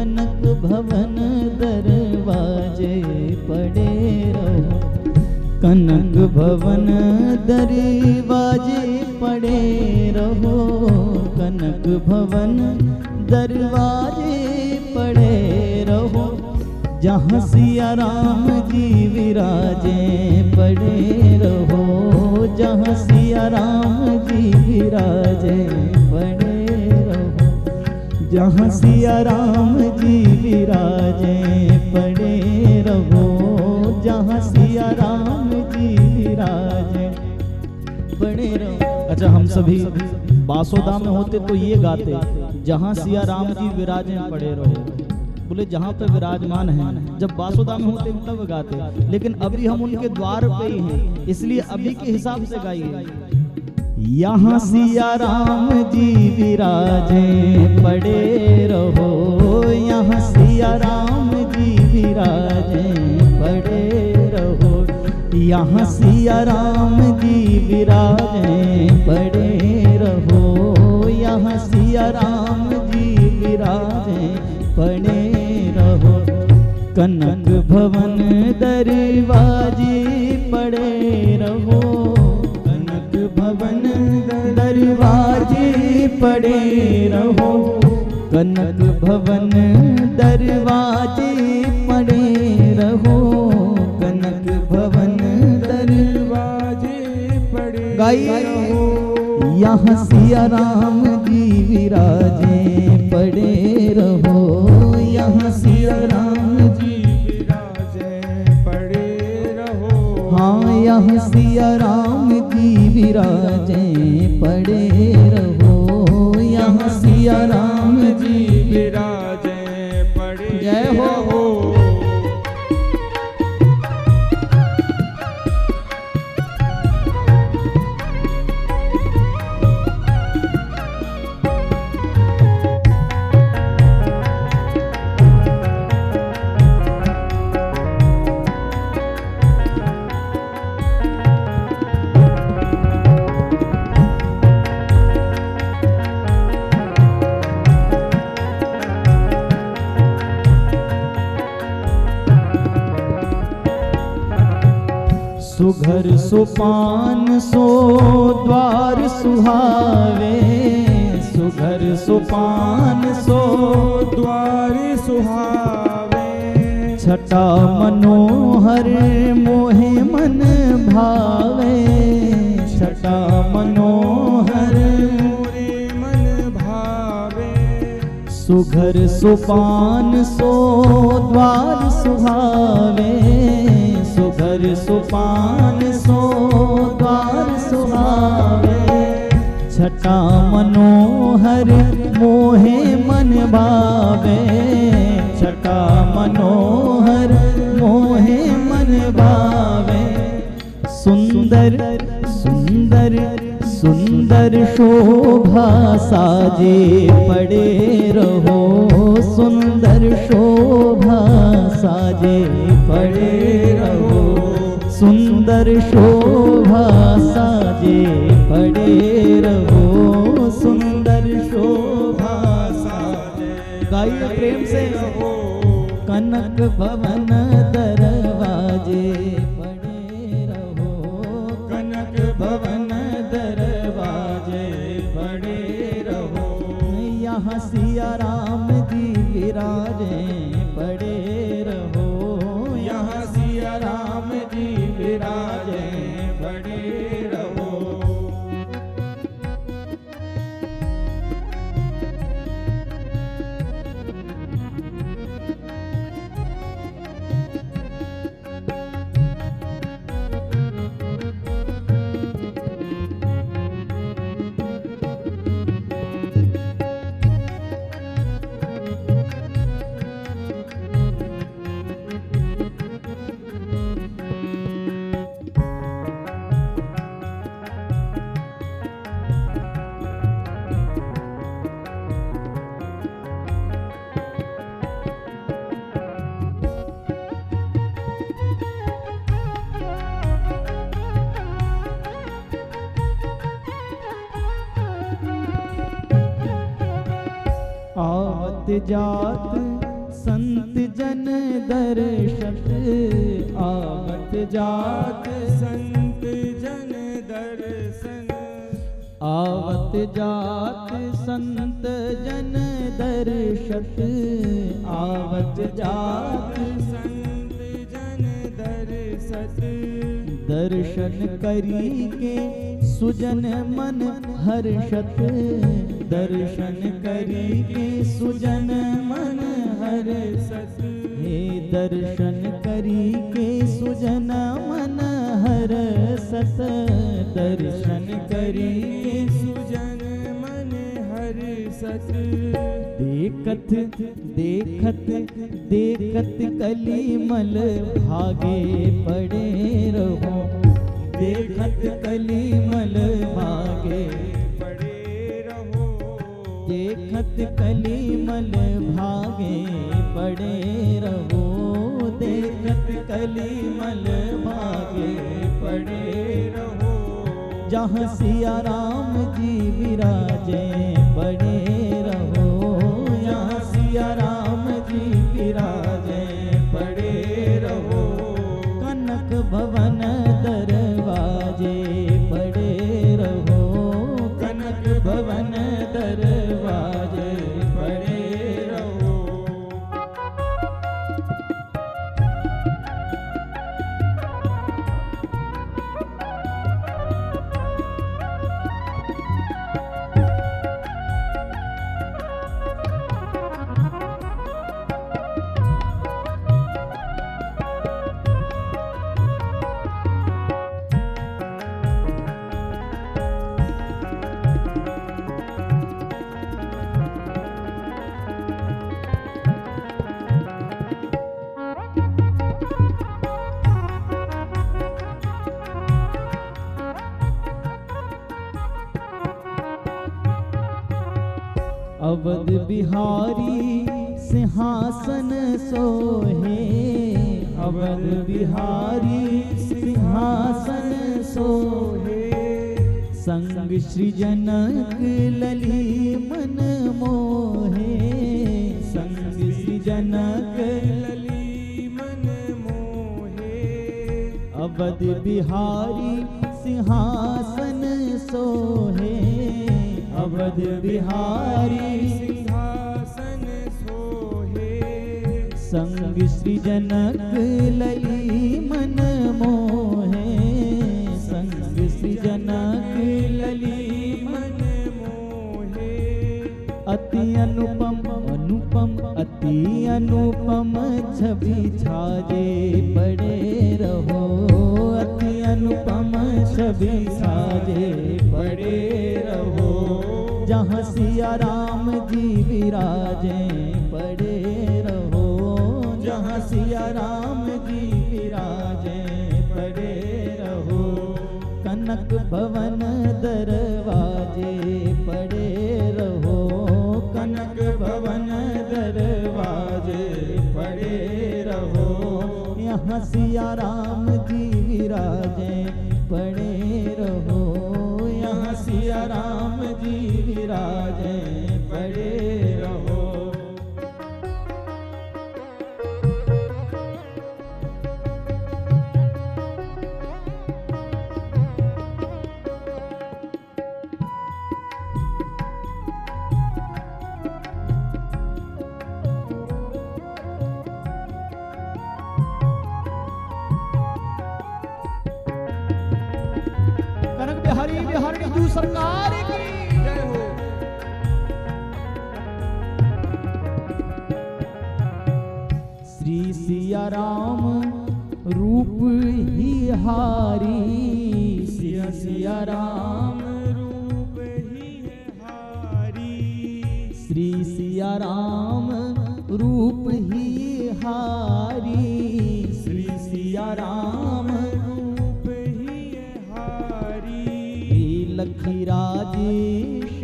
कनक भवन दरवाजे पड़े रहो, कनक भवन दरवाजे पड़े रहो, कनक भवन दरवाजे पड़े रहो, जहाँ सिया राम जी विराजे पड़े रहो, जहाँ सिया राम जी विराजे पड़े रहो, जहाँ सिया राम जी विराजे पड़े रहो, जहाँ सिया राम जी विराजे पड़े रहो। अच्छा, हम सभी बासोदा में होते तो ये गाते, जहाँ सिया राम जी विराजे पड़े रहो। बोले जहाँ पे विराजमान हैं, जब बासोदा में होते तब गाते, लेकिन अभी हम उनके द्वार पे ही हैं, इसलिए अभी के हिसाब से गाइए। यहाँ सिया राम जी विराजे पड़े रहो, यहाँ सिया राम जी विराजे पड़े रहो, यहाँ सिया राम जी विराजे पड़े रहो, यहाँ सिया राम जी विराजे पड़े रहो, कनक भवन दरवाजे पड़े रहो, कनक भवन दरवाजे पड़े रहो, कनक भवन दरवाजे पड़े रहो, कनक भवन दरवाजे पड़े रहो, यहाँ सिया राम जी विराजे पड़े रहो, यहाँ सिया राम जी विराजे पड़े रहो, हाँ यहाँ सिया राम जी विराजे पड़े रहो, यहाँ सिया राम जी विराजे पड़े। जय हो। सुघर सुपान सो द्वार सुहावे, सुघर सुपान सो द्वार सुहावे, छटा मनोहर मोहे मन भावे, छटा मनोहर मोहे मन भावे, सुघर सुपान सो द्वार सुहावे, सुघर सुपान सो द्वार सुहावे, छटा मनोहर मोहे मन भावे, छटा मनोहर मोहे मन भावे, सुंदर सुंदर सुंदर शोभा साजे पड़े रहो, सुंदर शोभा साजे पड़े रहो, सुंदर शोभा साजे पड़े रहो, सुंदर शोभा साजे। गाइए प्रेम से। कनक भवन दरवाजे पड़े रहो, कनक भवन दरवाजे पड़े रहो, यहाँ सिया राम जी विराजे पड़े रहो, यहाँ सिया राम जी विराजे पड़े रहो। आवत जात संत जन दर्शत आवत जात संत जन दर्शन आवत जात संत जन दर्शत आवत जात संत जन दर्शत दर्शन करी के सुजन मन हर्षत दर्शन करी के सुजन मन हर्षत हे दर्शन करी के सुजन मन हर्षत दर्शन करी के सुजन मन हर्षत देखत देखत देखत कलीमल भागे पड़े रहो देखत कलीमल भागे पड़े रहो देखत कलीमल भागे पड़े रहो देखत कलीमल भागे पड़े रहो जहाँ सिया राम जी विराजे पड़े रहो जहाँ सिया राम जी विराजे पड़े रहो कनक भवन दरवाजे पड़े रहो कनक भवन दरवाजे पड़े रहो अवध बिहारी सिंहासन सोहे अवध बिहारी सिंहासन सोहे संग सृजनक लली मन मोहे संग सृजनक लली मन मोहे अवध बिहारी सिंहासन सोहे अवध बिहारी सिंहासन सोहे संग सृजनक लली मन मोहे संग सृजनक लली मन मोहे अति अनुपम अनुपम अति अनुपम छवि छाजे पड़े रहो अति अनुपम छवि छाजे पड़े रहो जहाँ सिया राम जी विराजे पड़े रहो जहाँ सिया राम जी विराजे पड़े रहो कनक भवन दरवाजे पड़े रहो कनक भवन दरवाजे पड़े रहो यहाँ सिया राम जी विराजे पड़े रहो यहाँ सिया राम जी विराजे पड़े रहो कनक बिहारी बिहारी जू सरकार की जय हो श्री सिया राम रूप ही हारी सिया सिया राम रूप ही है हारी श्री सिया राम रूप ही हारी श्री सिया राम रूप ही है हारी लखी राजेश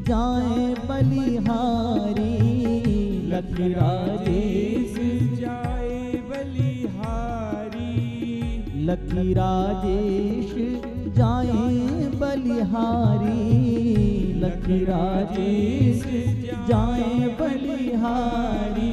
जाए बलिहारी लखी राजेश जाए बलिहारी लखी राजेश जाए बलिहारी लखी राजेश जाए बलिहारी